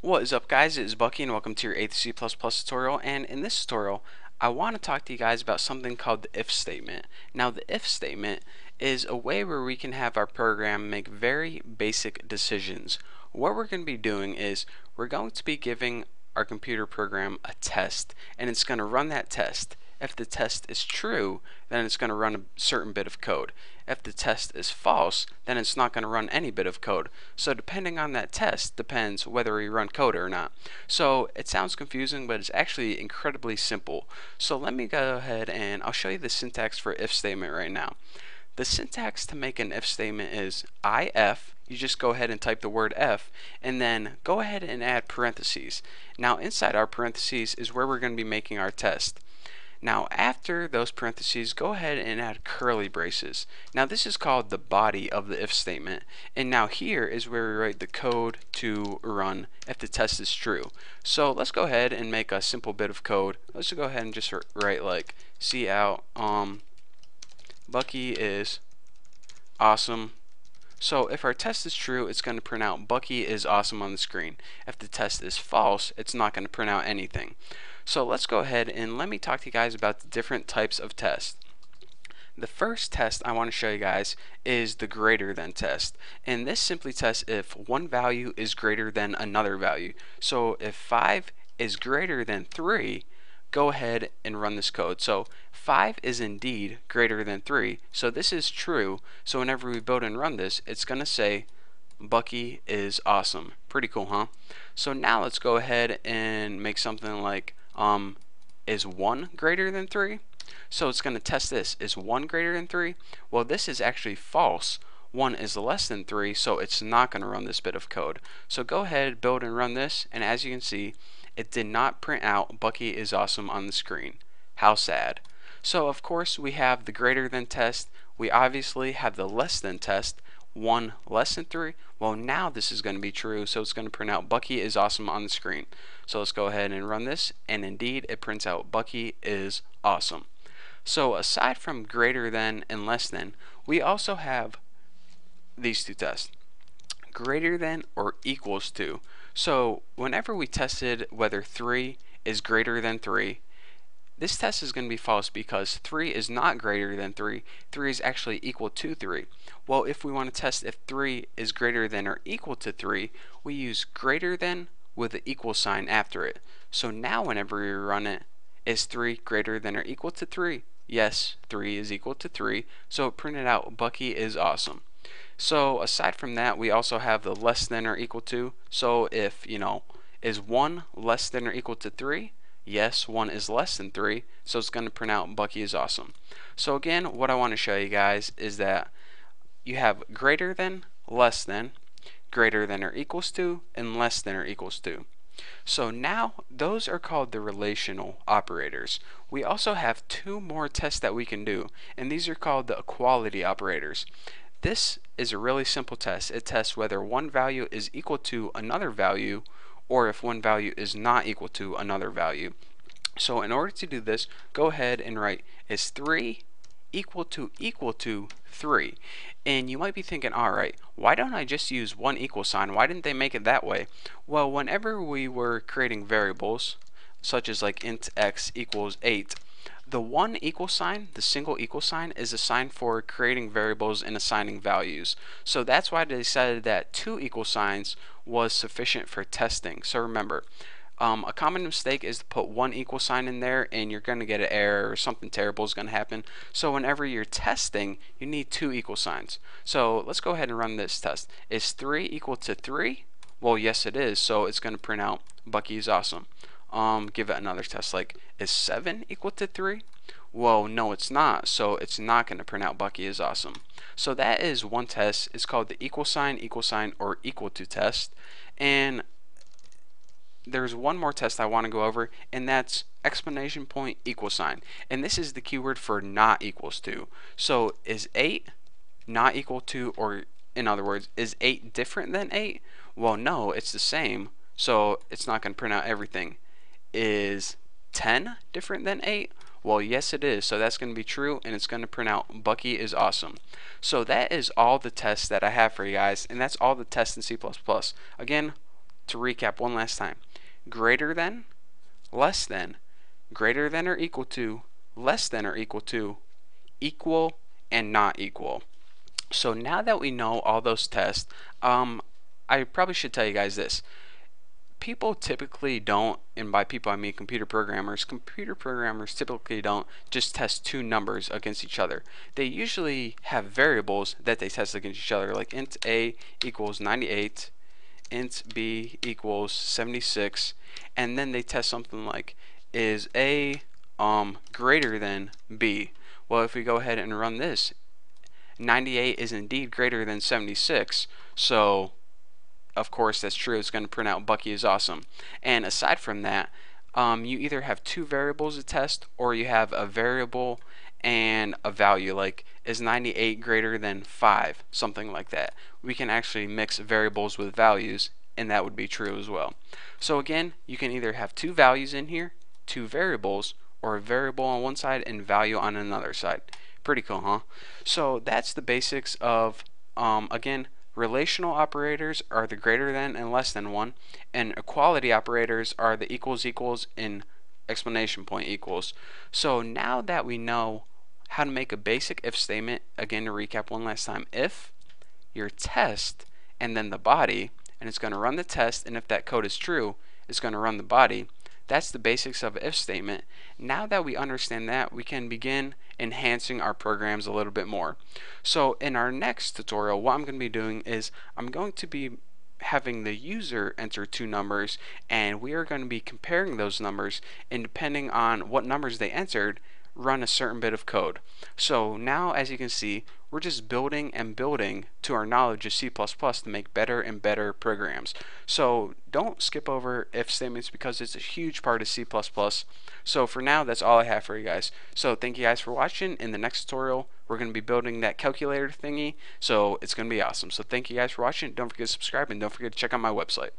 What is up, guys? It is Bucky and welcome to your 8th C++ tutorial, and in this tutorial I want to talk to you guys about something called the if statement. Now the if statement is a way where we can have our program make very basic decisions. What we're going to be doing is we're going to be giving our computer program a test, and it's going to run that test. If the test is true, then it's going to run a certain bit of code. If the test is false, then it's not going to run any bit of code. So depending on that test depends whether we run code or not. So it sounds confusing, but it's actually incredibly simple. So let me go ahead and I'll show you the syntax for if statement right now. The syntax to make an if statement is if. You just go ahead and type the word f and then go ahead and add parentheses. Now inside our parentheses is where we're going to be making our test. Now after those parentheses, go ahead and add curly braces. Now this is called the body of the if statement, and now here is where we write the code to run if the test is true. So let's go ahead and make a simple bit of code. Let's go ahead and just write like cout Bucky is awesome. So if our test is true, it's going to print out Bucky is awesome on the screen. If the test is false, it's not going to print out anything. So let's go ahead and let me talk to you guys about the different types of tests. The first test I want to show you guys is the greater than test, and this simply tests if one value is greater than another value. So if 5 is greater than 3, go ahead and run this code. So 5 is indeed greater than 3, so this is true. So whenever we build and run this, it's going to say Bucky is awesome. Pretty cool, huh? So now let's go ahead and make something like is 1 greater than 3? So it's going to test this. Is 1 greater than 3? Well, this is actually false. 1 is less than 3, so it's not going to run this bit of code. So go ahead, build and run this, and as you can see, it did not print out Bucky is awesome on the screen. How sad. So of course we have the greater than test. We obviously have the less than test. 1 less than 3. Well, now this is going to be true, so it's going to print out Bucky is awesome on the screen. So let's go ahead and run this, and indeed it prints out Bucky is awesome. So aside from greater than and less than, we also have these two tests, greater than or equals to. So whenever we tested whether 3 is greater than 3, this test is going to be false because 3 is not greater than 3. 3 is actually equal to 3. Well, if we want to test if 3 is greater than or equal to 3, we use greater than with the equal sign after it. So now whenever we run it, is 3 greater than or equal to 3? Yes, 3 is equal to 3. So it printed out Bucky is awesome. So aside from that, we also have the less than or equal to. So if, is 1 less than or equal to 3? Yes, 1 is less than 3, so it's going to print out Bucky is awesome. So again, what I want to show you guys is that you have greater than, less than, greater than or equals to, and less than or equals to. So now those are called the relational operators. We also have 2 more tests that we can do, and these are called the equality operators. This is a really simple test. It tests whether one value is equal to another value or if one value is not equal to another value. So in order to do this, go ahead and write is 3 equal to 3. And you might be thinking, alright, why don't I just use one equal sign? Why didn't they make it that way? Well, whenever we were creating variables, such as like int x equals 8, the one equal sign, the single equal sign, is a sign for creating variables and assigning values. So that's why they decided that 2 equal signs was sufficient for testing. So remember, a common mistake is to put 1 equal sign in there and you're going to get an error or something terrible is going to happen. So whenever you're testing, you need 2 equal signs. So let's go ahead and run this test. Is 3 equal to 3? Well, yes it is, so it's going to print out Bucky is awesome. Give it another test, like is 7 equal to 3? Well, no it's not, so it's not going to print out Bucky is awesome. So that is one test. It's called the equal sign, or equal to test. And there's one more test I want to go over, and that's exclamation point equal sign. And this is the keyword for not equals to. So is 8 not equal to, or in other words, is 8 different than 8? Well, no, it's the same, so it's not going to print out everything. Is 10 different than 8? Well, yes it is, so that's going to be true, and it's going to print out Bucky is awesome. So that is all the tests that I have for you guys, and that's all the tests in C++. Again, to recap one last time: greater than, less than, greater than or equal to, less than or equal to, equal, and not equal. So now that we know all those tests, I probably should tell you guys this. People typically don't, and by people I mean computer programmers typically don't just test two numbers against each other. They usually have variables that they test against each other, like int a equals 98, int b equals 76, and then they test something like, is a greater than b? Well, if we go ahead and run this, 98 is indeed greater than 76, so of course that's true. It's going to print out Bucky is awesome. And aside from that, you either have two variables to test, or you have a variable and a value, like is 98 greater than 5, something like that. We can actually mix variables with values, and that would be true as well. So again, you can either have two values in here, two variables, or a variable on one side and value on another side. Pretty cool, huh? So that's the basics of, again, relational operators are the greater than and less than one, and equality operators are the equals equals and exclamation point equals. So now that we know how to make a basic if statement, again to recap one last time: if, your test, and then the body, and it's going to run the test, and if that code is true, it's going to run the body. That's the basics of an if statement. Now that we understand that, we can begin enhancing our programs a little bit more. So in our next tutorial, what I'm going to be doing is I'm going to be having the user enter two numbers, and we are going to be comparing those numbers, and depending on what numbers they entered, run a certain bit of code. So now, as you can see, we're just building and building to our knowledge of C++ to make better and better programs. So don't skip over if statements, because it's a huge part of C++. So for now, that's all I have for you guys. So thank you guys for watching. In the next tutorial, we're going to be building that calculator thingy, so it's going to be awesome. So thank you guys for watching. Don't forget to subscribe, and don't forget to check out my website.